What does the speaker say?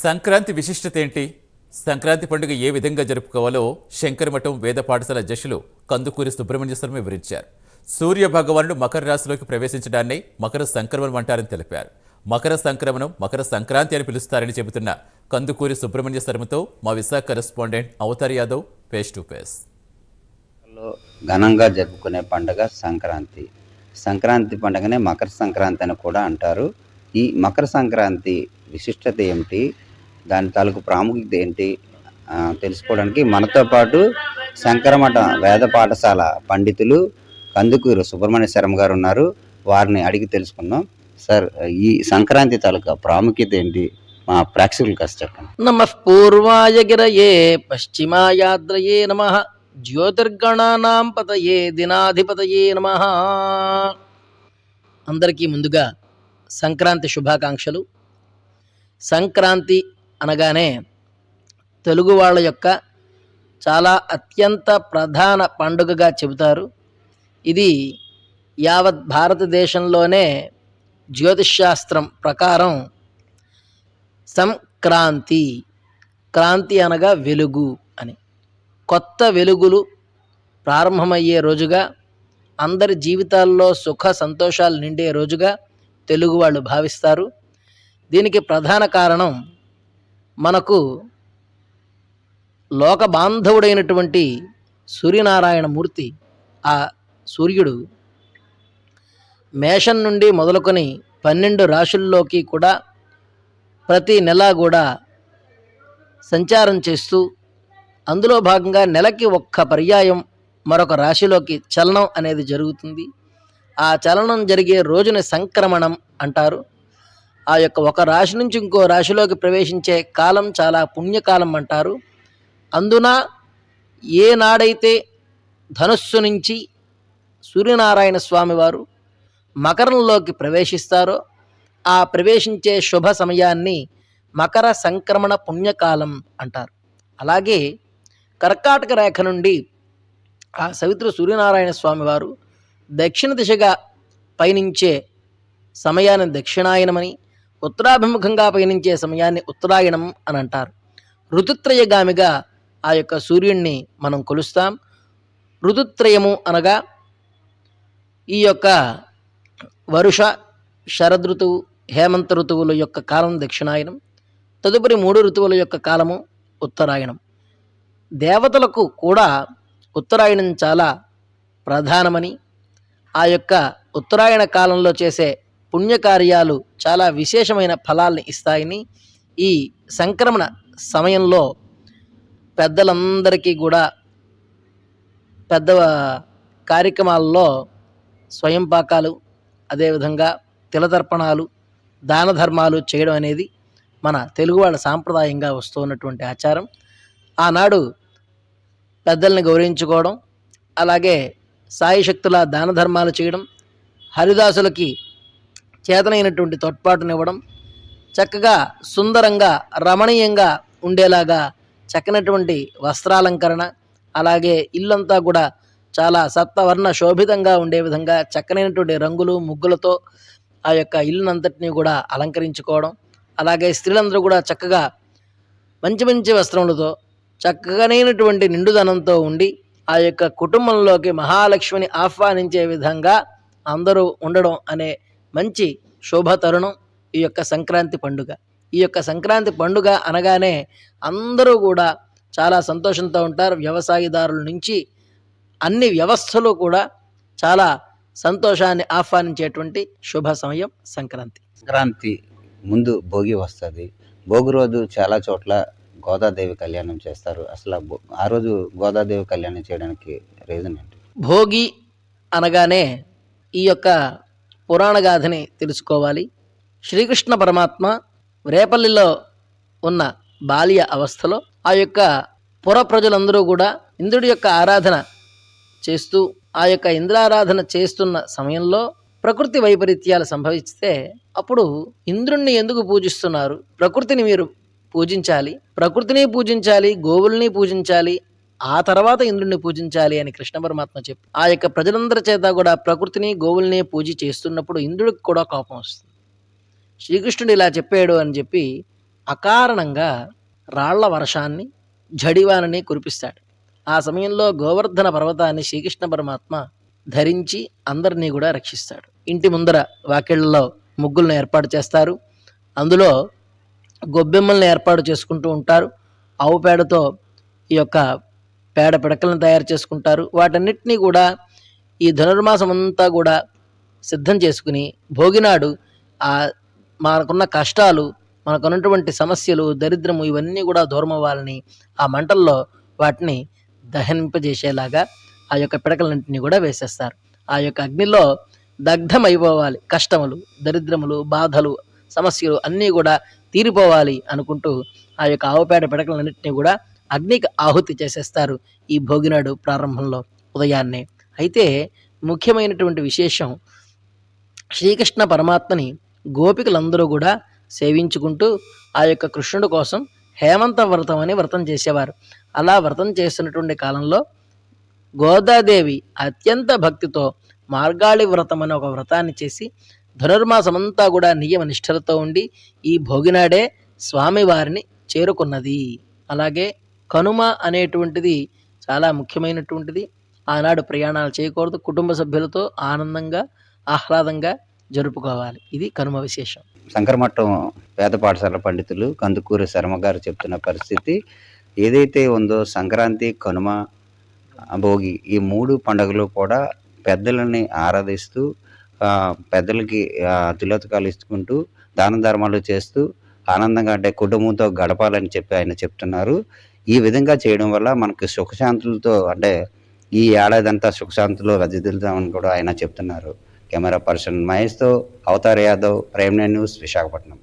సంక్రాంతి విశిష్టత ఏంటి? సంక్రాంతి పండుగ ఏ విధంగా జరుపుకోవాలో శంకరమఠం వేద పాఠశాల అధ్యక్షులు కందుకూరి సుబ్రహ్మణ్య శర్మ వివరించారు. సూర్య భగవానుడు మకర రాశిలోకి ప్రవేశించడాన్ని మకర సంక్రమణం అంటారని తెలిపారు. మకర సంక్రమణం మకర సంక్రాంతి అని పిలుస్తారని చెబుతున్న కందుకూరి సుబ్రహ్మణ్య శర్మతో మా Visakha correspondent Avatar Yadav face to face. ఘనంగా జరుపుకునే పండుగ సంక్రాంతి. సంక్రాంతి పండుగనే మకర సంక్రాంతి అని కూడా అంటారు. ఈ మకర సంక్రాంతి విశిష్టత ఏమిటి, దాని తాలూకు ప్రాముఖ్యత ఏంటి తెలుసుకోవడానికి మనతో పాటు శంకరమఠ వేద పాఠశాల పండితులు కందుకూరి సుబ్రహ్మణ్య శర్మ గారు ఉన్నారు. వారిని అడిగి తెలుసుకుందాం. సార్, ఈ సంక్రాంతి తాలూకా ప్రాముఖ్యత ఏంటి మా ప్రేక్షకులు కాస్త చెప్పండి. నమః పూర్వాయ గిరయే పశ్చిమాయాద్రయే నమః జ్యోతిర్గణానాం పతయే దినాధిపతయే నమః. అందరికీ ముందుగా సంక్రాంతి శుభాకాంక్షలు. సంక్రాంతి అనగానే తెలుగు వాళ్ళ యొక్క చాలా అత్యంత ప్రధాన పండుగగా చెబుతారు. ఇది యావత్ భారతదేశంలోనే జ్యోతిష్శాస్త్రం ప్రకారం సంక్రాంతి, క్రాంతి అనగా వెలుగు అని, కొత్త వెలుగులు ప్రారంభమయ్యే రోజుగా, అందరి జీవితాల్లో సుఖ సంతోషాలు నిండే రోజుగా తెలుగు వాళ్ళు భావిస్తారు. దీనికి ప్రధాన కారణం మనకు లోక బాంధవుడైనటువంటి సూర్యనారాయణ మూర్తి. ఆ సూర్యుడు మేషం నుండి మొదలుకొని 12 రాశుల్లోకి కూడా ప్రతి నెల కూడా సంచారం చేస్తూ, అందులో భాగంగా నెలకి ఒక్క పర్యాయం మరొక రాశిలోకి చలనం అనేది జరుగుతుంది. ఆ చలనం జరిగే రోజుని సంక్రమణం అంటారు. ఆ యొక్క ఒక రాశి నుంచి ఇంకో రాశిలోకి ప్రవేశించే కాలం చాలా పుణ్యకాలం అంటారు. అందున ఏనాడైతే ధనుస్సు నుంచి సూర్యనారాయణ స్వామి వారు మకరంలోకి ప్రవేశిస్తారో ఆ ప్రవేశించే శుభ సమయాన్ని మకర సంక్రమణ పుణ్యకాలం అంటారు. అలాగే కర్కాటక రేఖ నుండి ఆ సవిత్ర సూర్యనారాయణ స్వామి వారు దక్షిణ దిశగా పయనించే సమయాన్ని దక్షిణాయనమని, ఉత్తరాభిముఖంగా పయనించే సమయాన్ని ఉత్తరాయణం అని అంటారు. ఋతుత్రయగామిగా ఆ యొక్క సూర్యుణ్ణి మనం కొలుస్తాం. ఋతుత్రయము అనగా ఈ యొక్క వరుష, శరదృతువు, హేమంత ఋతువుల యొక్క కాలం దక్షిణాయనం, తదుపరి 3 ఋతువుల యొక్క కాలము ఉత్తరాయణం. దేవతలకు కూడా ఉత్తరాయణం చాలా ప్రధానమని, ఆ యొక్క ఉత్తరాయణ కాలంలో చేసే పుణ్యకార్యాలు చాలా విశేషమైన ఫలాల్ని ఇస్తాయని, ఈ సంక్రమణ సమయంలో పెద్దలందరికీ కూడా పెద్ద కార్యక్రమాల్లో స్వయం పాకాలు, అదేవిధంగా తిలతర్పణాలు, దాన ధర్మాలు చేయడం అనేది మన తెలుగు వాళ్ళ సాంప్రదాయంగా వస్తున్నటువంటి ఆచారం. ఆనాడు పెద్దల్ని గౌరవించుకోవడం, అలాగే సాయి శక్తుల దాన ధర్మాలు చేయడం, హరిదాసులకి చేతనైనటువంటి తోడ్పాటునివ్వడం, చక్కగా సుందరంగా రమణీయంగా ఉండేలాగా చక్కనటువంటి వస్త్రాలంకరణ, అలాగే ఇల్లంతా కూడా చాలా సప్తవర్ణ శోభితంగా ఉండే విధంగా చక్కనైనటువంటి రంగులు ముగ్గులతో ఆ యొక్క ఇల్లునంతటినీ కూడా అలంకరించుకోవడం, అలాగే స్త్రీలందరూ కూడా చక్కగా మంచి మంచి వస్త్రములతో చక్కనైనటువంటి నిండుదనంతో ఉండి ఆ యొక్క కుటుంబంలోకి మహాలక్ష్మిని ఆహ్వానించే విధంగా అందరూ ఉండడం అనే మంచి శోభ తరుణం ఈ యొక్క సంక్రాంతి పండుగ. ఈ యొక్క సంక్రాంతి పండుగ అనగానే అందరూ కూడా చాలా సంతోషంతో ఉంటారు. వ్యవసాయదారుల నుంచి అన్ని వ్యవస్థలు కూడా చాలా సంతోషాన్ని ఆహ్వానించేటువంటి శుభ సమయం సంక్రాంతి. సంక్రాంతి ముందు భోగి వస్తుంది. భోగి రోజు చాలా చోట్ల గోదాదేవి కళ్యాణం చేస్తారు. అసలు ఆ రోజు గోదాదేవి కళ్యాణం చేయడానికి రీజన్ ఏంటి? భోగి అనగానే ఈ యొక్క పురాణ గాథని తెలుసుకోవాలి. శ్రీకృష్ణ పరమాత్మ రేపల్లిలో ఉన్న బాల్య అవస్థలో ఆ యొక్క పుర ప్రజలందరూ కూడా ఇంద్రుడి యొక్క ఆరాధన చేస్తూ, ఆ యొక్క ఇంద్రారాధన చేస్తున్న సమయంలో ప్రకృతి వైపరీత్యాలు సంభవిస్తే అప్పుడు ఇంద్రుణ్ణి ఎందుకు పూజిస్తున్నారు? ప్రకృతిని మీరు పూజించాలి, ప్రకృతిని పూజించాలి, గోవుల్ని పూజించాలి, ఆ తర్వాత ఇంద్రుడిని పూజించాలి అని కృష్ణ పరమాత్మ చెప్పి ఆ యొక్క ప్రజలందరి చేత కూడా ప్రకృతిని గోవుల్ని పూజ చేస్తున్నప్పుడు ఇంద్రుడికి కూడా కోపం వస్తుంది. శ్రీకృష్ణుడు ఇలా చెప్పాడు అని చెప్పి అకారణంగా రాళ్ల వర్షాన్ని జడివానని కురిపిస్తాడు. ఆ సమయంలో గోవర్ధన పర్వతాన్ని శ్రీకృష్ణ పరమాత్మ ధరించి అందరినీ కూడా రక్షిస్తాడు. ఇంటి ముందర వాకిళ్లలో ముగ్గులను ఏర్పాటు చేస్తారు. అందులో గొబ్బెమ్మల్ని ఏర్పాటు చేసుకుంటూ ఉంటారు. ఆవు పేడతో ఈ యొక్క పేడ పిడకలను తయారు చేసుకుంటారు. వాటన్నిటినీ కూడా ఈ ధనుర్మాసం అంతా కూడా సిద్ధం చేసుకుని భోగినాడు ఆ మనకున్న కష్టాలు, మనకున్నటువంటి సమస్యలు, దరిద్రము ఇవన్నీ కూడా దూరం అవ్వాలని ఆ మంటల్లో వాటిని దహనింపజేసేలాగా ఆ యొక్క పిడకలన్నింటినీ కూడా వేసేస్తారు. ఆ యొక్క అగ్నిలో దగ్ధమైపోవాలి. కష్టములు, దరిద్రములు, బాధలు, సమస్యలు అన్నీ కూడా తీరిపోవాలి అనుకుంటూ ఆ యొక్క ఆవుపేడ పిడకలన్నింటినీ కూడా అగ్నికి ఆహుతి చేసేస్తారు ఈ భోగినాడు ప్రారంభంలో ఉదయాన్నే. అయితే ముఖ్యమైనటువంటి విశేషం, శ్రీకృష్ణ పరమాత్మని గోపికలందరూ కూడా సేవించుకుంటూ ఆ యొక్క కృష్ణుడి కోసం హేమంత వ్రతం అని వ్రతం చేసేవారు. అలా వ్రతం చేస్తున్నటువంటి కాలంలో గోదాదేవి అత్యంత భక్తితో మార్గాళి వ్రతం అనే ఒక వ్రతాన్ని చేసి ధనుర్మాసమంతా కూడా నియమ నిష్ఠలతో ఉండి ఈ భోగినాడే స్వామివారిని చేరుకున్నది. అలాగే కనుమ అనేటువంటిది చాలా ముఖ్యమైనటువంటిది. ఆనాడు ప్రయాణాలు చేయకూడదు. కుటుంబ సభ్యులతో ఆనందంగా ఆహ్లాదంగా జరుపుకోవాలి. ఇది కనుమ విశేషం. శంకరమఠం వేద పాఠశాల పండితులు కందుకూరి శర్మ గారు చెప్తున్న పరిస్థితి ఏదైతే ఉందో, సంక్రాంతి, కనుమ, భోగి ఈ 3 పండుగలు కూడా పెద్దలని ఆరాధిస్తూ పెద్దలకి తిలోతకాలు ఇచ్చుకుంటూ దాన ధర్మాలు చేస్తూ ఆనందంగా అంటే కుటుంబంతో గడపాలని చెప్పి ఆయన చెప్తున్నారు. ఈ విధంగా చేయడం వల్ల మనకి సుఖశాంతులతో అంటే ఈ ఏడాది అంతా సుఖశాంతులు రజిదిద్దామని కూడా ఆయన చెప్తున్నారు. కెమెరా పర్సన్ మహేష్తో అవతార్ యాదవ్, ప్రైమ్9 న్యూస్, విశాఖపట్నం.